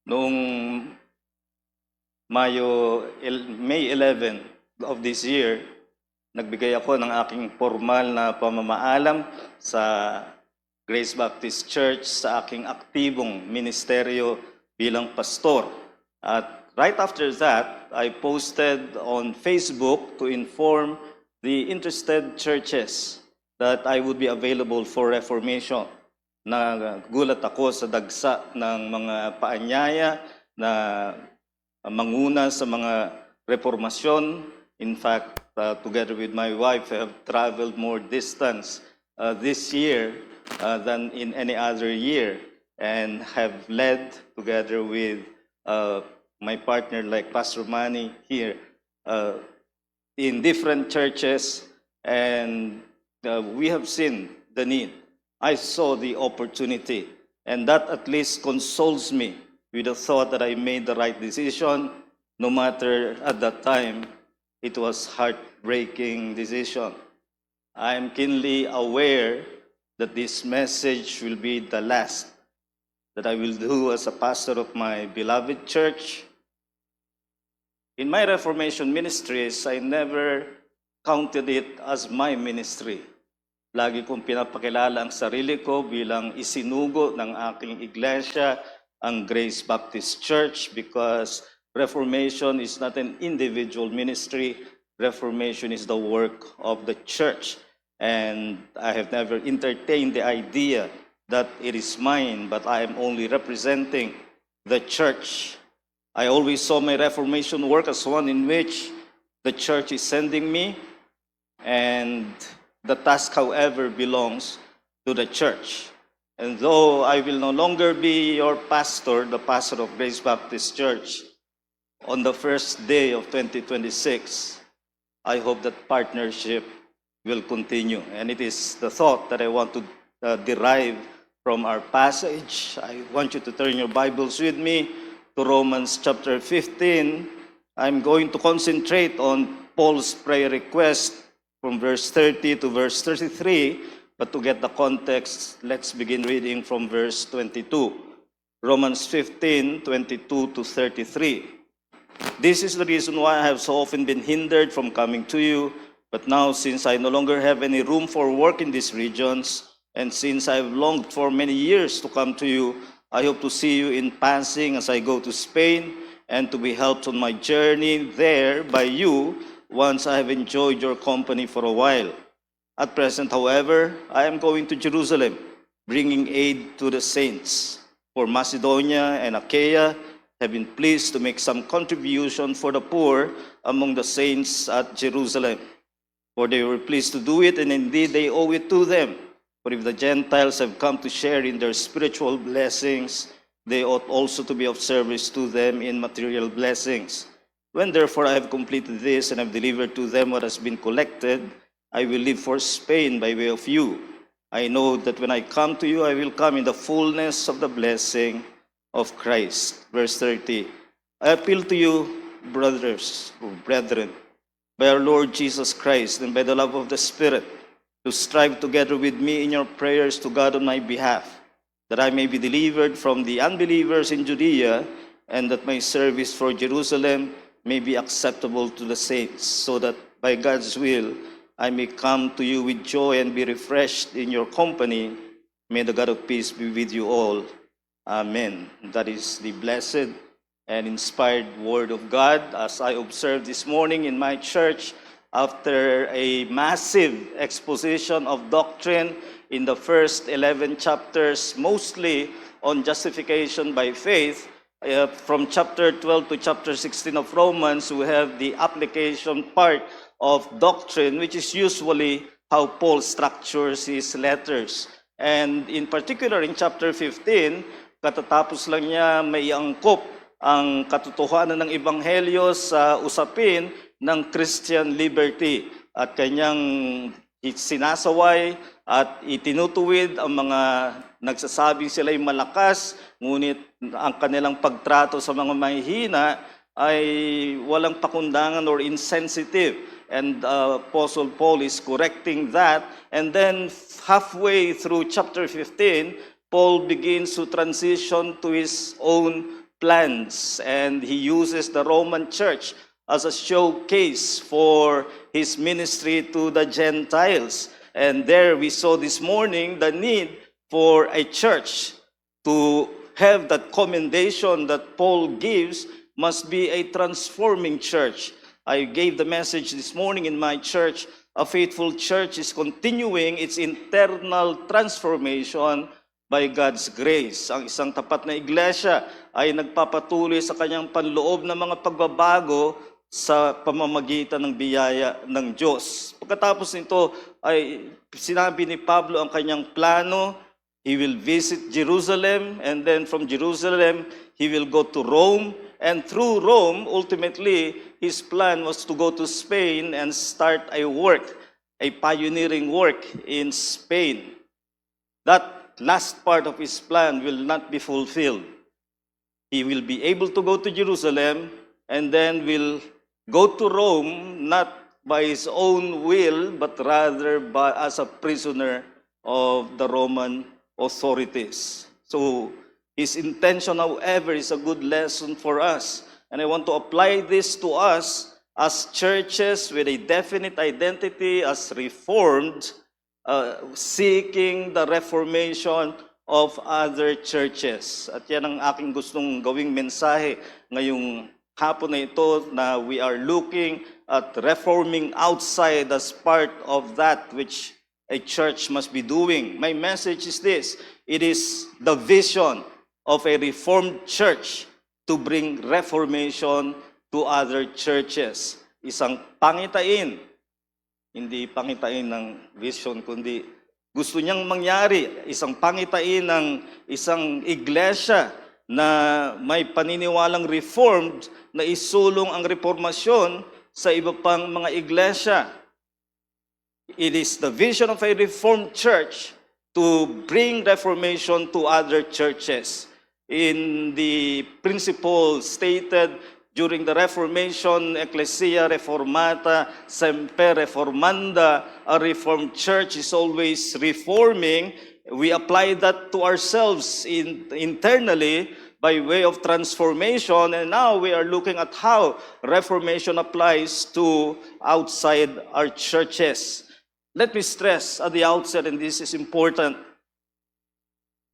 Noong May 11 of this year, nagbigay ako ng aking formal na pamamaalam sa Grace Baptist Church sa aking aktibong ministeryo bilang pastor. At right after that, I posted on Facebook to inform the interested churches that I would be available for reformation. Nagulat ako sa dagsa ng mga paanyaya na manguna sa mga reformasyon. In fact, together with my wife, I have traveled more distance this year than in any other year, and have led together with my partner like Pastor Manny here in different churches, and we have seen the need. I saw the opportunity, and that at least consoles me with the thought that I made the right decision, no matter at that time it was heartbreaking decision. I am keenly aware that this message will be the last that I will do as a pastor of my beloved church. In my Reformation ministries, I never counted it as my ministry. Lagi kong pinapakilala ang sarili ko bilang isinugo ng aking iglesia, ang Grace Baptist Church, because Reformation is not an individual ministry. Reformation is the work of the church. And I have never entertained the idea that it is mine, but I am only representing the church. I always saw my Reformation work as one in which the church is sending me, and the task, however, belongs to the church. And though I will no longer be your pastor, the pastor of Grace Baptist Church, on the first day of 2026, I hope that partnership will continue. And it is the thought that I want to derive from our passage. I want you to turn your Bibles with me to Romans chapter 15. I'm going to concentrate on Paul's prayer request from verse 30 to verse 33, but to get the context, let's begin reading from verse 22. Romans 15, 22 to 33. This is the reason why I have so often been hindered from coming to you, but now since I no longer have any room for work in these regions, and since I have longed for many years to come to you, I hope to see you in passing as I go to Spain, and to be helped on my journey there by you, once I have enjoyed your company for a while. At present, however, I am going to Jerusalem, bringing aid to the saints. For Macedonia and Achaia have been pleased to make some contribution for the poor among the saints at Jerusalem. For they were pleased to do it, and indeed they owe it to them. For if the Gentiles have come to share in their spiritual blessings, they ought also to be of service to them in material blessings. When therefore I have completed this and have delivered to them what has been collected, I will leave for Spain by way of you. I know that when I come to you, I will come in the fullness of the blessing of Christ. Verse 30. I appeal to you, brothers or brethren, by our Lord Jesus Christ and by the love of the Spirit, to strive together with me in your prayers to God on my behalf, that I may be delivered from the unbelievers in Judea, and that my service for Jerusalem may be acceptable to the saints, so that by God's will I may come to you with joy and be refreshed in your company. May the God of peace be with you all. Amen. That is the blessed and inspired word of God. As I observed this morning in my church, after a massive exposition of doctrine in the first 11 chapters, mostly on justification by faith, from chapter 12 to chapter 16 of Romans, we have the application part of doctrine, which is usually how Paul structures his letters. And in particular, in chapter 15, katatapos lang niya may angkop ang katotohanan ng Ebanghelyo sa usapin ng Christian liberty, at kanyang sinasaway at itinutuwid ang mga nagsasabing sila'y malakas, ngunit ang kanilang pagtrato sa mga mahihina ay walang pakundangan or insensitive. And Apostle Paul is correcting that. And then halfway through chapter 15, Paul begins to transition to his own plans, and he uses the Roman church as a showcase for his ministry to the Gentiles. And there we saw this morning the need for a church to have that commendation that Paul gives must be a transforming church. I gave the message this morning in my church. A faithful church is continuing its internal transformation by God's grace. Ang isang tapat na iglesia ay nagpapatuloy sa kanyang panloob ng mga pagbabago sa pamamagitan ng biyaya ng Diyos. Pagkatapos nito ay sinabi ni Pablo ang kanyang plano. He will visit Jerusalem, and then from Jerusalem, he will go to Rome. And through Rome, ultimately, his plan was to go to Spain and start a work, a pioneering work in Spain. That last part of his plan will not be fulfilled. He will be able to go to Jerusalem and then will go to Rome, not by his own will, but rather as a prisoner of the Roman authorities. So his intention, however, is a good lesson for us. And I want to apply this to us as churches with a definite identity as Reformed, seeking the reformation of other churches. At yan ang aking gustong gawing mensahe ngayong hapon na ito, na we are looking at reforming outside as part of that which a church must be doing. My message is this: it is the vision of a Reformed church to bring reformation to other churches. Isang pangitain, hindi pangitain ng vision, kundi gusto niyang mangyari, isang pangitain ng isang iglesia na may paniniwalang Reformed na isulong ang reformasyon sa iba pang mga iglesia. It is the vision of a Reformed church to bring reformation to other churches. In the principle stated during the Reformation, Ecclesia Reformata Semper Reformanda, a Reformed church is always reforming. We apply that to ourselves internally by way of transformation, and now we are looking at how reformation applies to outside our churches. Let me stress at the outset, and this is important,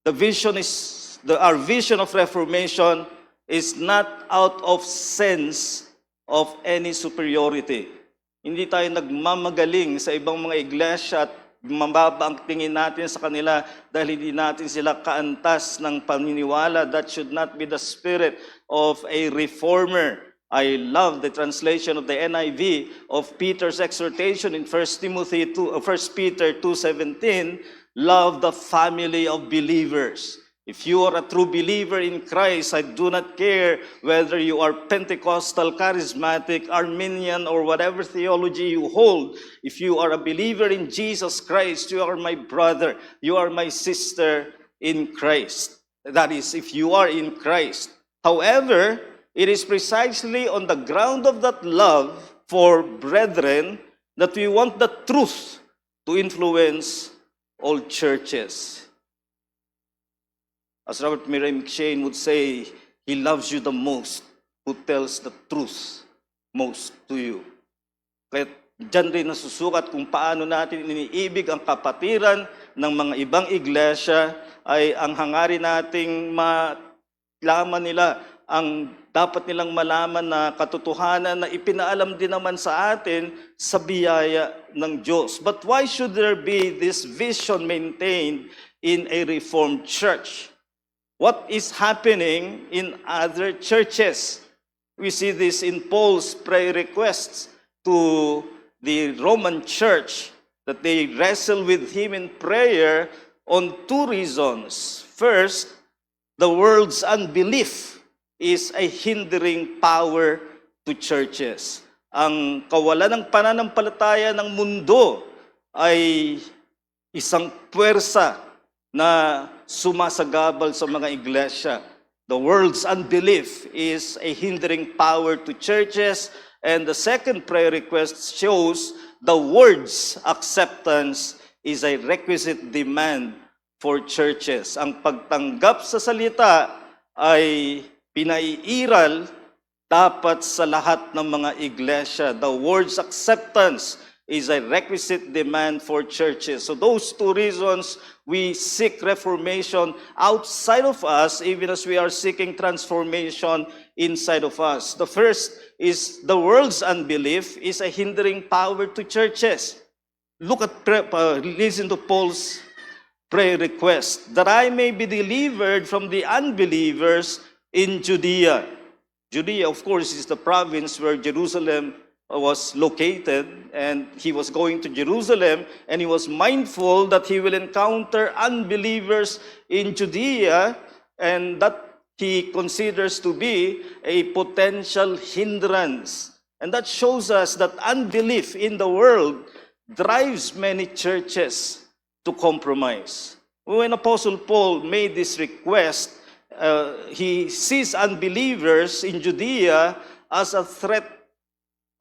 our vision of reformation is not out of sense of any superiority. Hindi tayo nagmamagaling sa ibang mga iglesia at mababa ang tingin natin sa kanila dahil hindi natin sila kaantas ng paniniwala. That should not be the spirit of a reformer. I love the translation of the NIV of Peter's exhortation in 1 Peter 2:17, love the family of believers. If you are a true believer in Christ, I do not care whether you are Pentecostal, Charismatic, Arminian, or whatever theology you hold. If you are a believer in Jesus Christ, you are my brother, you are my sister in Christ. That is, if you are in Christ. However, it is precisely on the ground of that love for brethren that we want the truth to influence all churches. As Robert Murray McCheyne would say, he loves you the most who tells the truth most to you. Kaya dyan rin nasusukat kung paano natin iniibig ang kapatiran ng mga ibang iglesia, ay ang hangarin nating malaman nila ang dapat nilang malaman na katotohanan na ipinaalam din naman sa atin sa biyaya ng Diyos. But why should there be this vision maintained in a Reformed church? What is happening in other churches? We see this in Paul's prayer requests to the Roman church, that they wrestle with him in prayer on two reasons. First, the world's unbelief is a hindering power to churches. Ang kawalan ng pananampalataya ng mundo ay isang puwersa na sumasagabal sa mga iglesia. The world's unbelief is a hindering power to churches. And the second prayer request shows the word's acceptance is a requisite demand for churches. Ang pagtanggap sa salita ay pinaiiral dapat sa lahat ng mga iglesia. The word's acceptance is a requisite demand for churches. So those two reasons, we seek reformation outside of us, even as we are seeking transformation inside of us. The first is the world's unbelief is a hindering power to churches. Look at, listen to Paul's prayer request, that I may be delivered from the unbelievers in Judea. Judea, of course, is the province where Jerusalem was located, and he was going to Jerusalem, and he was mindful that he will encounter unbelievers in Judea, and that he considers to be a potential hindrance. And that shows us that unbelief in the world drives many churches to compromise. When Apostle Paul made this request, he sees unbelievers in Judea as a threat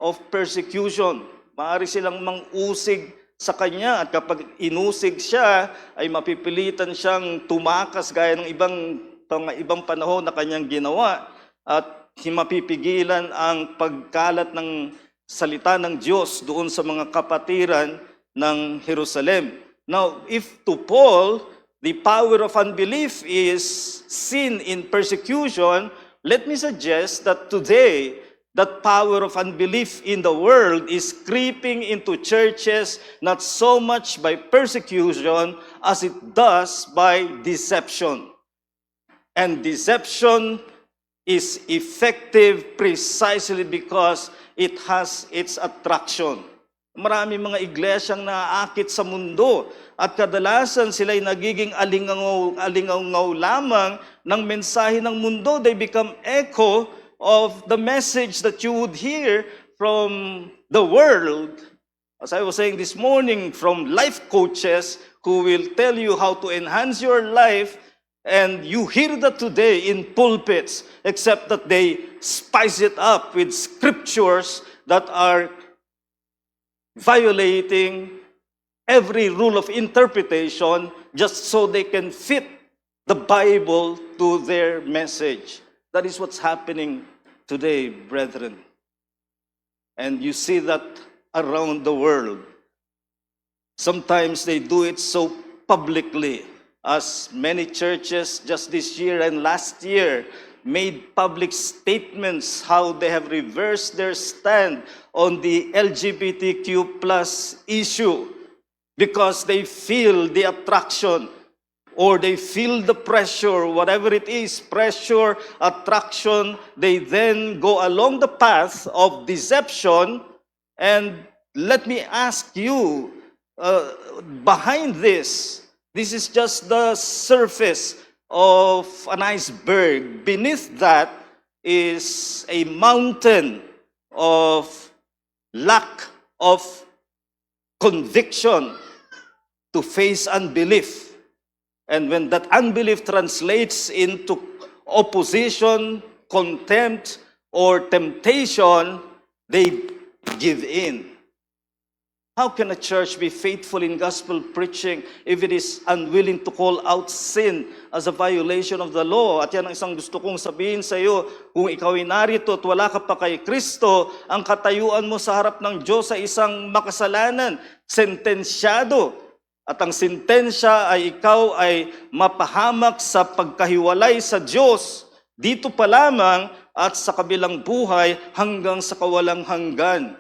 of persecution. Maaari silang mang-usig sa kanya, at kapag inusig siya, ay mapipilitan siyang tumakas gaya ng ibang panahon na kanyang ginawa, at mapipigilan ang pagkalat ng salita ng Diyos doon sa mga kapatiran ng Jerusalem. Now, if to Paul, the power of unbelief is seen in persecution, let me suggest that today, that power of unbelief in the world is creeping into churches not so much by persecution as it does by deception. And deception is effective precisely because it has its attraction. Marami mga iglesyang naaakit sa mundo, at kadalasan sila'y nagiging alingaw lamang ng mensahe ng mundo. They become echo of the message that you would hear from the world. As I was saying this morning, from life coaches who will tell you how to enhance your life, and you hear that today in pulpits, except that they spice it up with scriptures that are violating every rule of interpretation just so they can fit the Bible to their message. That is what's happening today, brethren. And you see that around the world. Sometimes they do it so publicly, as many churches just this year and last year made public statements how they have reversed their stand on the LGBTQ plus issue, because they feel the attraction, or they feel the pressure, whatever it is, pressure, attraction, they then go along the path of deception. And let me ask you, behind this is just the surface of an iceberg. Beneath that is a mountain of lack of conviction to face unbelief. And when that unbelief translates into opposition, contempt, or temptation, they give in. How can a church be faithful in gospel preaching if it is unwilling to call out sin as a violation of the law? At yan ang isang gusto kong sabihin sa iyo, kung ikaw ay narito at wala ka pa kay Kristo, ang katayuan mo sa harap ng Diyos ay isang makasalanan, sentensyado. At ang sentensya ay ikaw ay mapahamak sa pagkahiwalay sa Diyos, dito pa lamang at sa kabilang buhay hanggang sa kawalang hanggan.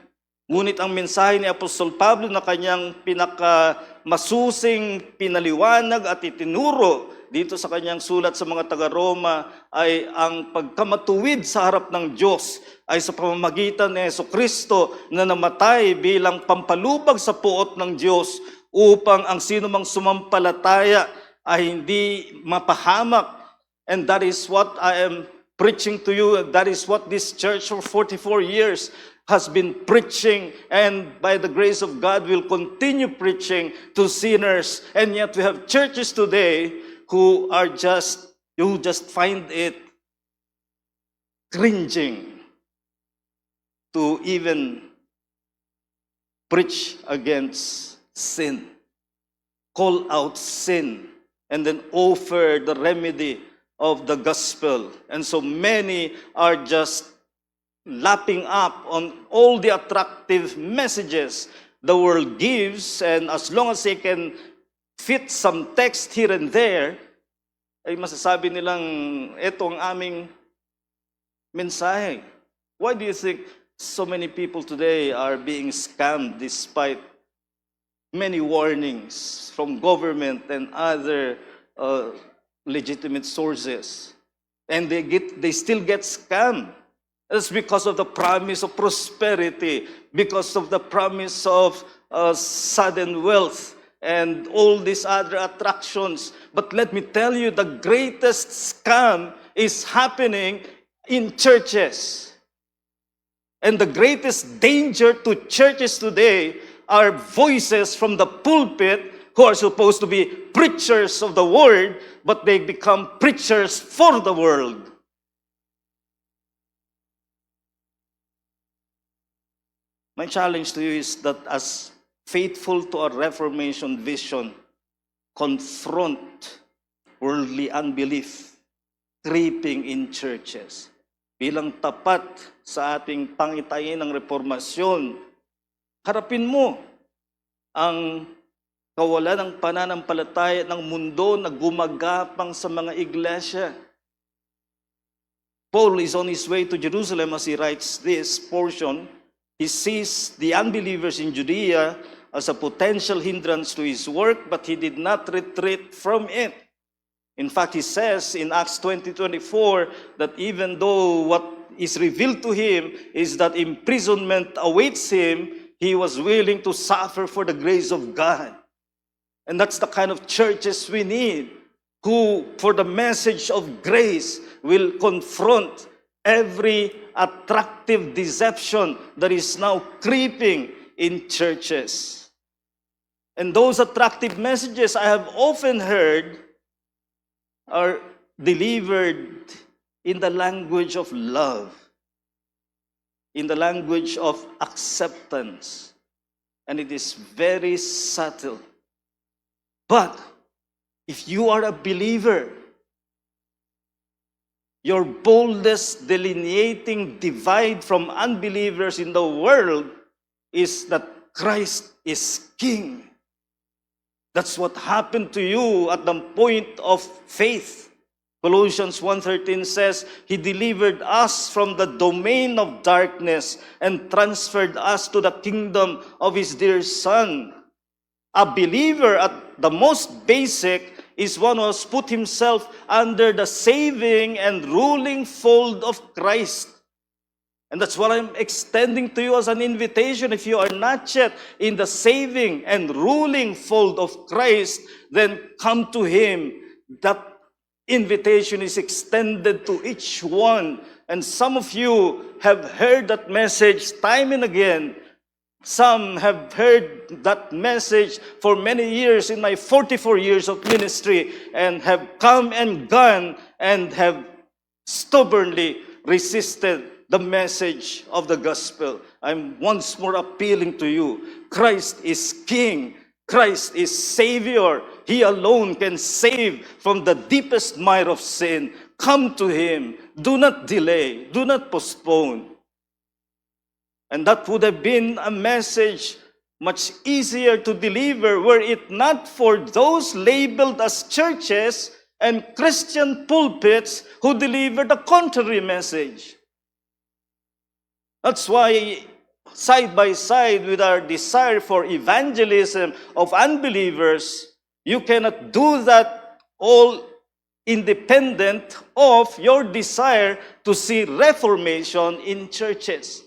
Ngunit ang mensahe ni Apostol Pablo na kanyang pinakamasusing pinaliwanag at itinuro dito sa kanyang sulat sa mga taga-Roma ay ang pagkamatuwid sa harap ng Diyos ay sa pamamagitan ni Jesucristo na namatay bilang pampalubag sa puot ng Diyos upang ang sinumang sumampalataya ay hindi mapahamak. And that is what I am preaching to you. That is what this church for 44 years has been preaching, and by the grace of God will continue preaching to sinners. And yet we have churches today who just find it cringing to even preach against sin, call out sin, and then offer the remedy of the gospel. And so many are just lapping up on all the attractive messages the world gives, and as long as they can fit some text here and there, ay masasabi nilang ito ang aming mensahe. Why do you think so many people today are being scammed despite many warnings from government and other legitimate sources? And they still get scammed. It's because of the promise of prosperity, because of the promise of sudden wealth, and all these other attractions. But let me tell you, the greatest scam is happening in churches. And the greatest danger to churches today are voices from the pulpit who are supposed to be preachers of the word, but they become preachers for the world. My challenge to you is that as faithful to our Reformation vision, confront worldly unbelief creeping in churches. Bilang tapat sa ating pangitayin ng reformasyon, harapin mo ang kawalan ng pananampalataya ng mundo na gumagapang sa mga iglesia. Paul is on his way to Jerusalem as he writes this portion. He sees the unbelievers in Judea as a potential hindrance to his work, but he did not retreat from it. In fact, he says in Acts 20:24 that even though what is revealed to him is that imprisonment awaits him, he was willing to suffer for the grace of God. And that's the kind of churches we need, who, for the message of grace, will confront every attractive deception that is now creeping in churches. And those attractive messages I have often heard are delivered in the language of love, in the language of acceptance, and it is very subtle. But if you are a believer, your boldest delineating divide from unbelievers in the world is that Christ is King. That's what happened to you at the point of faith. Colossians 1:13 says, He delivered us from the domain of darkness and transferred us to the kingdom of His dear Son. A believer at the most basic is one who has put himself under the saving and ruling fold of Christ. And that's what I'm extending to you as an invitation. If you are not yet in the saving and ruling fold of Christ, then come to Him. That invitation is extended to each one. And some of you have heard that message time and again. Some have heard that message for many years in my 44 years of ministry and have come and gone and have stubbornly resisted the message of the gospel. I'm once more appealing to you. Christ is King. Christ is Savior. He alone can save from the deepest mire of sin. Come to Him. Do not delay. Do not postpone. And that would have been a message much easier to deliver were it not for those labeled as churches and Christian pulpits who deliver the contrary message. That's why, side by side with our desire for evangelism of unbelievers, you cannot do that all independent of your desire to see reformation in churches.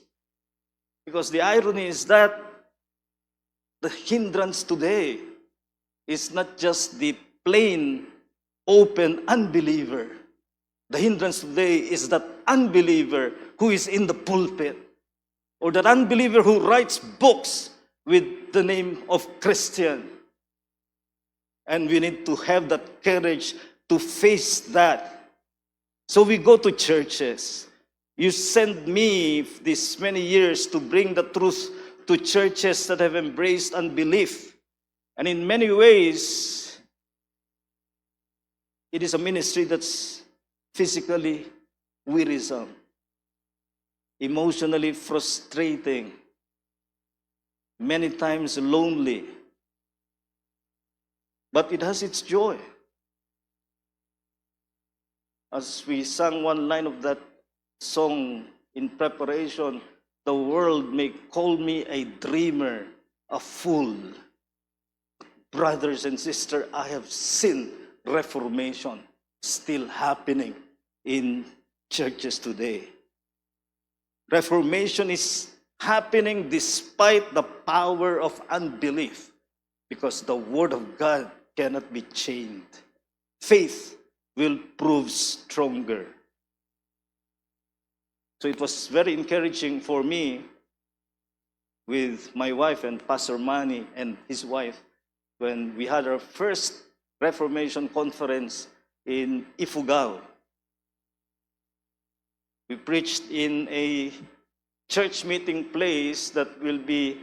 Because the irony is that the hindrance today is not just the plain, open unbeliever. The hindrance today is that unbeliever who is in the pulpit, or that unbeliever who writes books with the name of Christian. And we need to have that courage to face that. So we go to churches. You send me these many years to bring the truth to churches that have embraced unbelief. And in many ways, it is a ministry that's physically wearisome, emotionally frustrating, many times lonely. But it has its joy. As we sang one line of that song in preparation, the world may call me a dreamer, a fool. Brothers and sisters, I have seen reformation still happening in churches today. Reformation is happening despite the power of unbelief, because the Word of God cannot be chained. Faith will prove stronger. So it was very encouraging for me with my wife and Pastor Manny and his wife when we had our first Reformation conference in Ifugao. We preached in a church meeting place that will be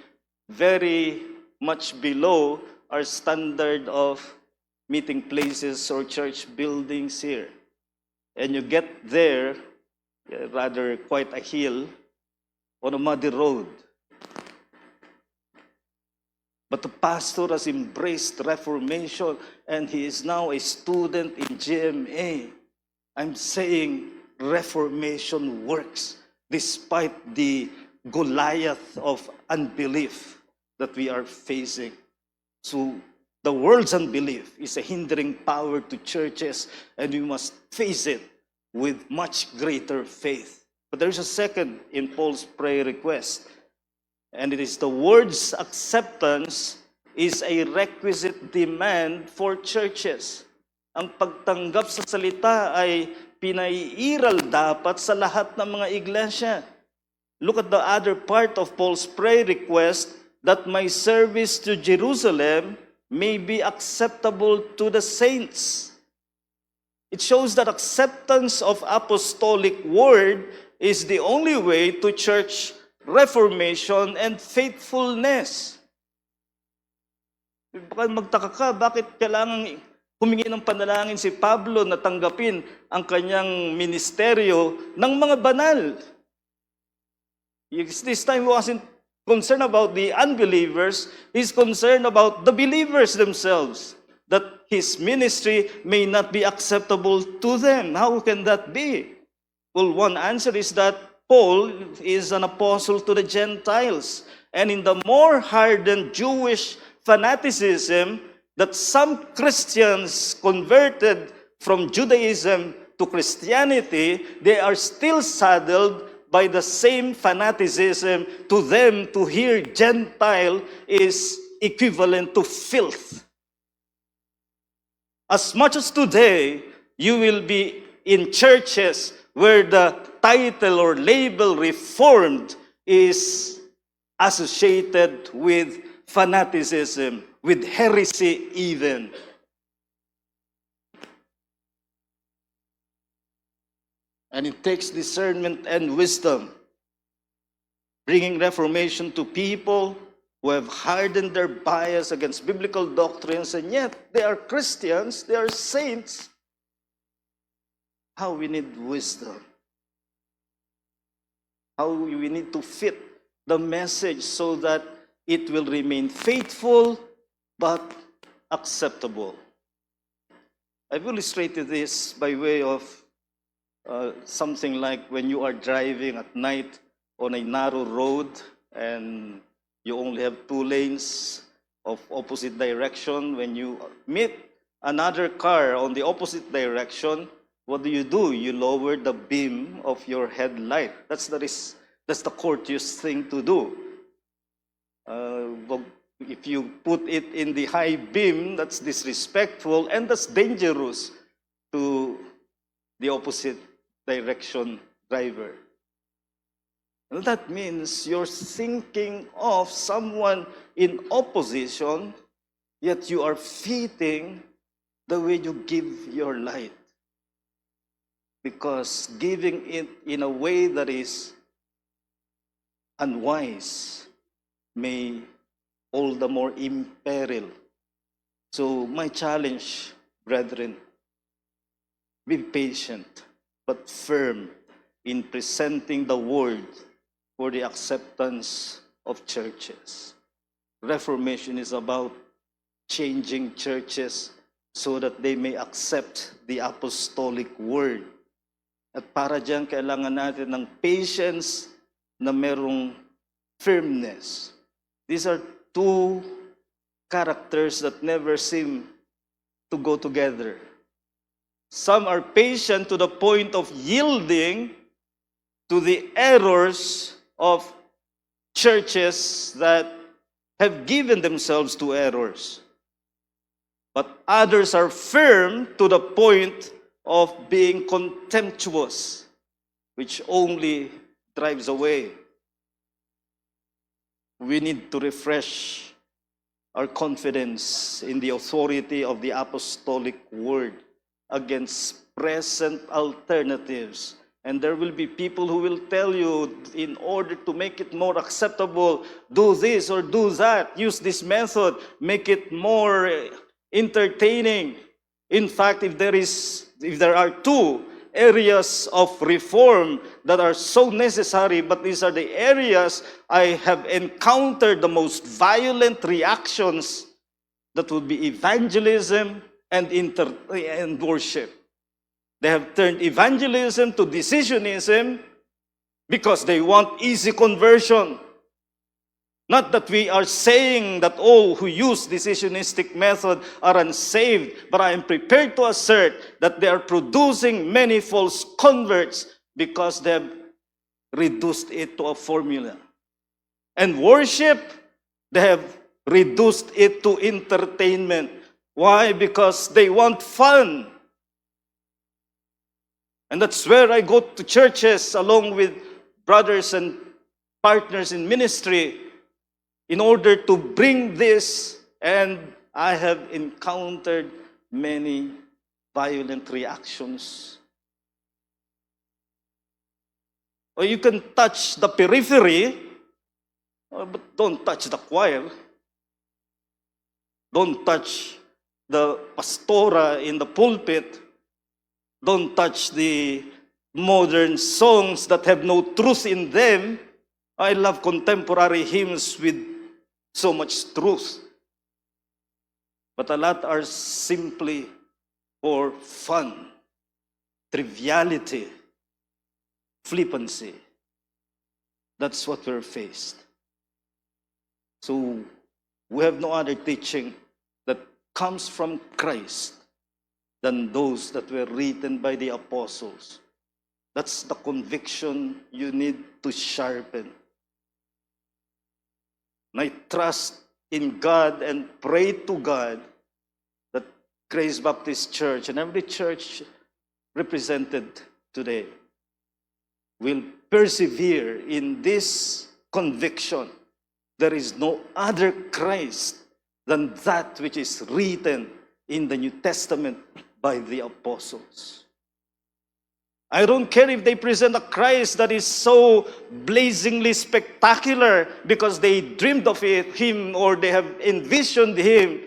very much below our standard of meeting places or church buildings here. And you get there, rather quite a hill, on a muddy road. But the pastor has embraced Reformation and he is now a student in GMA. I'm saying Reformation works despite the Goliath of unbelief that we are facing. So the world's unbelief is a hindering power to churches, and we must face it with much greater faith. But there's a second in Paul's prayer request, and it is the word's acceptance is a requisite demand for churches. Ang pagtanggap sa salita ay pinaiiral dapat sa lahat ng mga iglesia. Look at the other part of Paul's prayer request, that my service to Jerusalem may be acceptable to the saints. It shows that acceptance of apostolic word is the only way to church reformation and faithfulness. Baka magtaka ka, bakit kailangan humingi ng panalangin si Pablo na tanggapin ang kanyang ministeryo ng mga banal? This time he wasn't concerned about the unbelievers, he's concerned about the believers themselves, that his ministry may not be acceptable to them. How can that be? Well, one answer is that Paul is an apostle to the Gentiles, and in the more hardened Jewish fanaticism that some Christians converted from Judaism to Christianity, they are still saddled by the same fanaticism. To them, to hear Gentile is equivalent to filth. As much as today, you will be in churches where the title or label Reformed is associated with fanaticism, with heresy even. And it takes discernment and wisdom, bringing reformation to people who have hardened their bias against biblical doctrines, and yet they are Christians, they are saints. How we need wisdom. How we need to fit the message so that it will remain faithful but acceptable. I've illustrated this by way of something like when you are driving at night on a narrow road and you only have 2 lanes of opposite direction. When you meet another car on the opposite direction, what do? You lower the beam of your headlight. That's the courteous thing to do. If you put it in the high beam, that's disrespectful and that's dangerous to the opposite direction driver. And that means you're thinking of someone in opposition, yet you are fitting the way you give your light. Because giving it in a way that is unwise may all the more imperil. So my challenge, brethren, be patient. but firm in presenting the word for the acceptance of churches. Reformation is about changing churches so that they may accept the apostolic word. At para dyan, kailangan natin ng patience na merong firmness. These are two characters that never seem to go together. Some are patient to the point of yielding to the errors of churches that have given themselves to errors. But others are firm to the point of being contemptuous, which only drives away. We need to refresh our confidence in the authority of the apostolic word against present alternatives. And there will be people who will tell you, in order to make it more acceptable, do this or do that, use this method, make it more entertaining. In fact, if there are two areas of reform that are so necessary, but these are the areas I have encountered the most violent reactions, that would be evangelism and worship. They have turned evangelism to decisionism because they want easy conversion. Not that we are saying that all who use decisionistic method are unsaved, but I am prepared to assert that they are producing many false converts because they have reduced it to a formula. And worship, they have reduced it to entertainment. Why? Because they want fun. And that's where I go to churches along with brothers and partners in ministry in order to bring this, and I have encountered many violent reactions. Or you can touch the periphery, but don't touch the choir. Don't touch the pastora in the pulpit. Don't touch the modern songs that have no truth in them. I love contemporary hymns with so much truth. But a lot are simply for fun, triviality, flippancy. That's what we're faced. So we have no other teaching that comes from Christ than those that were written by the apostles. That's the conviction you need to sharpen. And I trust in God and pray to God that Grace Baptist Church and every church represented today will persevere in this conviction. There is no other Christ than that which is written in the New Testament by the apostles. I don't care if they present a Christ that is so blazingly spectacular because they dreamed of him or they have envisioned him.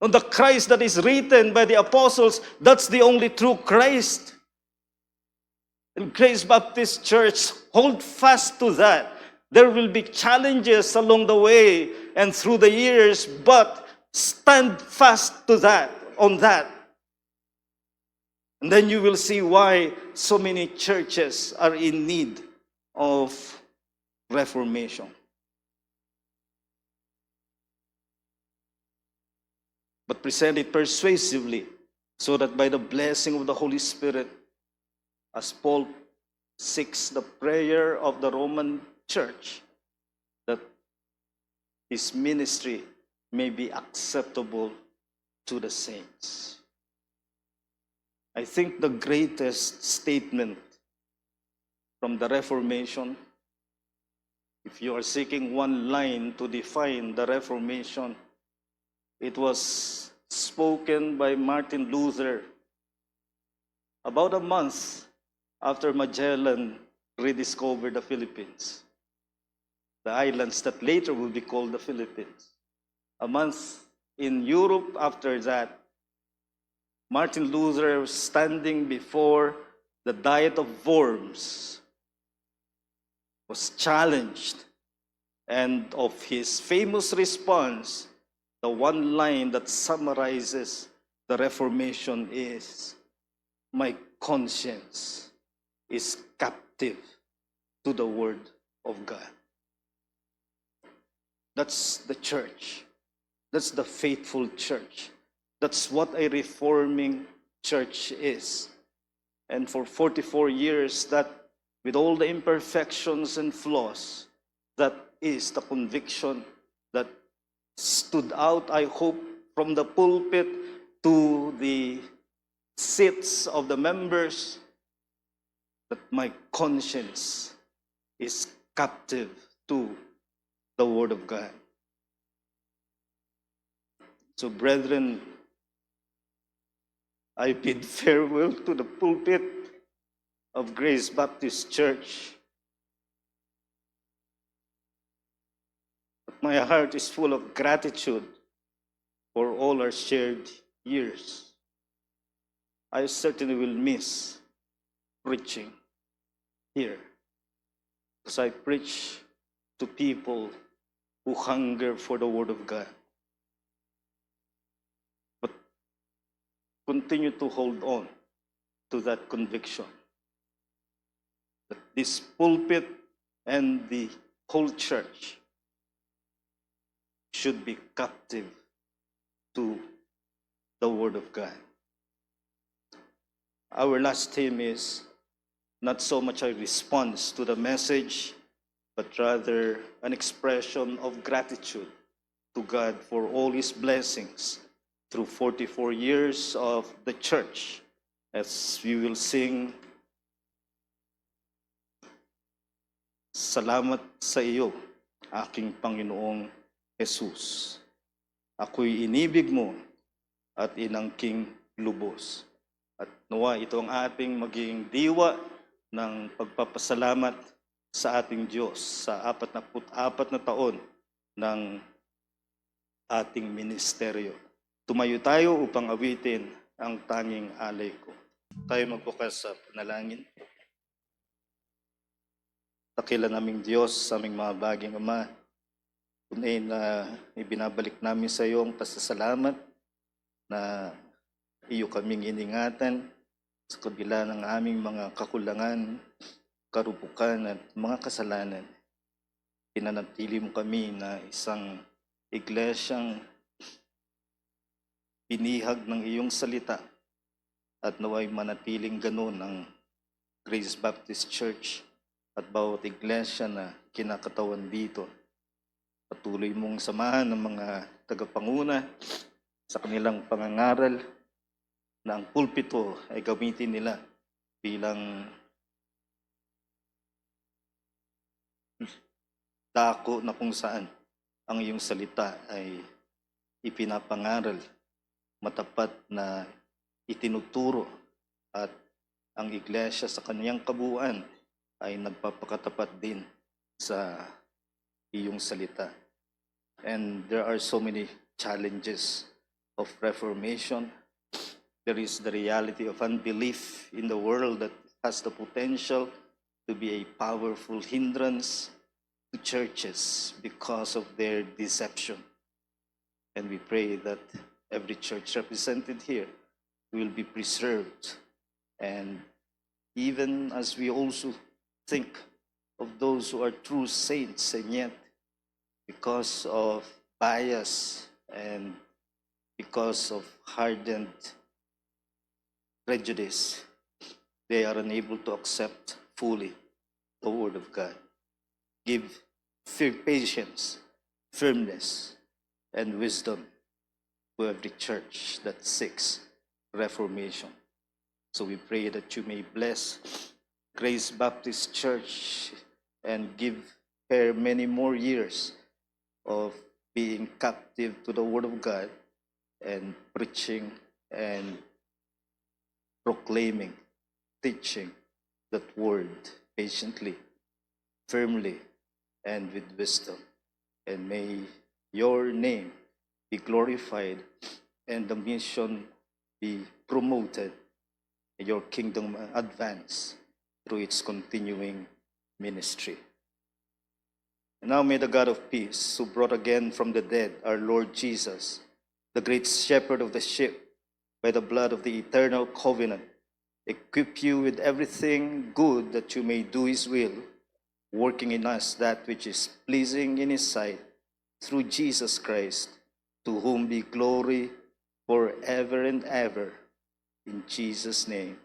On the Christ that is written by the apostles, that's the only true Christ. And Grace Baptist Church, hold fast to that. There will be challenges along the way and through the years, but stand fast to that, on that. And then you will see why so many churches are in need of reformation. But present it persuasively so that by the blessing of the Holy Spirit, as Paul seeks the prayer of the Roman church, that his ministry may be acceptable to the saints. I think the greatest statement from the Reformation, if you are seeking one line to define the Reformation, it was spoken by Martin Luther about a month after Magellan rediscovered the Philippines, the islands that later will be called the Philippines. A month in Europe after that, Martin Luther standing before the Diet of Worms was challenged, and of his famous response, the one line that summarizes the Reformation is, "My conscience is captive to the Word of God." That's the church. That's the faithful church. That's what a reforming church is. And for 44 years, that with all the imperfections and flaws, that is the conviction that stood out, I hope, from the pulpit to the seats of the members, that my conscience is captive to the Word of God. So, brethren, I bid farewell to the pulpit of Grace Baptist Church. But my heart is full of gratitude for all our shared years. I certainly will miss preaching here, because I preach to people who hunger for the Word of God. But continue to hold on to that conviction that this pulpit and the whole church should be captive to the Word of God. Our last theme is not so much a response to the message, but rather an expression of gratitude to God for all His blessings through 44 years of the church. As we will sing, "Salamat sa iyo, aking Panginoong Jesus. Ako'y inibig mo at inangking lubos." At nawa ito ang ating maging diwa ng pagpapasalamat sa ating Diyos sa 44 na taon ng ating ministeryo. Tumayo tayo upang awitin ang tanging alay ko. Tayo magbukas sa panalangin. Dakila naming Diyos, sa aming mga baging Ama, tunay na ibinabalik namin sa iyo ang pasasalamat na iyo kaming iningatan sa kabila ng aming mga kakulangan, karupukan at mga kasalanan. Pinanatili mo kami na isang iglesyang binihag ng iyong salita, at naway manatiling ganun ang Grace Baptist Church at bawat iglesia na kinakatawan dito. Patuloy mong samahan ng mga tagapanguna sa kanilang pangangaral na ang pulpito ay gamitin nila bilang dako na kung saan ang iyong salita ay ipinapangaral, matapat na itinuturo, at ang iglesia sa kaniyang kabuuan ay nagpapakatapat din sa iyong salita. And there are so many challenges of reformation. There is the reality of unbelief in the world that has the potential to be a powerful hindrance to churches because of their deception. And we pray that every church represented here will be preserved. And even as we also think of those who are true saints, and yet because of bias and because of hardened prejudice, they are unable to accept fully the Word of God. Give patience, firmness, and wisdom to every church that seeks reformation. So we pray that you may bless Grace Baptist Church and give her many more years of being captive to the Word of God and preaching and proclaiming, teaching that Word patiently, firmly, and with wisdom. And may your name be glorified and the mission be promoted and your kingdom advance through its continuing ministry. And now may the God of peace, who brought again from the dead our Lord Jesus, the great shepherd of the sheep, by the blood of the eternal covenant, equip you with everything good that you may do his will, working in us that which is pleasing in his sight, through Jesus Christ, to whom be glory forever and ever. In Jesus' name,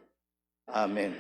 amen.